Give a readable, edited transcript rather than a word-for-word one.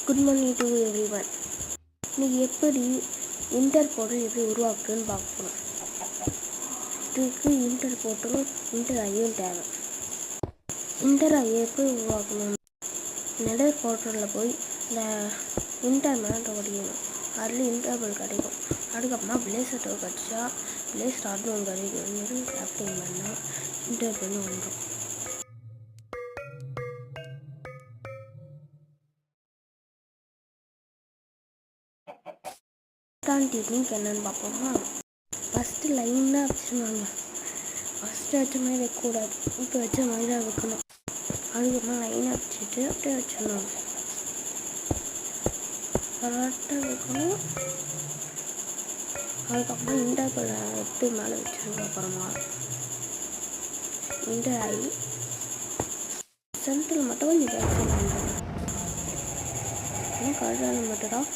Good morning to everyone. இன்னைக்கு எப்படி inter portal எப்படி உருவாக்குன்னு பார்க்கணும். இதுக்கு இன்டர் போர்ட்டலும் இன்டர் ஐயும் தேவை. இன்டர் ஐயை எப்படி உருவாக்கணும்? நெடர் போர்ட்டலில் போய் இந்த இன்டர் மேலே படிக்கணும். அதில் இன்டர்வல் கிடைக்கும். அதுக்கப்புறமா பிளேசர் டோ கிடச்சா பிளேஸ் ஆட்டும் கிடைக்கும். ஆக்டிங் பண்ணால் இன்டர் பண்ணி வந்துடும். டெக்னிக் என்னன்னு பார்ப்போமா? ஃபஸ்ட்டு லைனாக வச்சுருவாங்க. ஃபஸ்ட்டு வச்ச மாதிரி வைக்கக்கூடாது, இப்போ வச்ச மாதிரி தான் வைக்கணும். அதுக்கப்புறம் லைனாக வச்சுட்டு அப்படியே வச்சிடணும். கரெக்டாக வைக்கணும். அதுக்கப்புறம் இன்டர்வலை எப்படி மேலே வச்சிருக்கோம். அப்புறமா இன்டர் ஆகி சென்டரில் மட்டும் கொஞ்சம் கேன்சல் பண்ணுறோம். கரெக்டாக மட்டும்தான்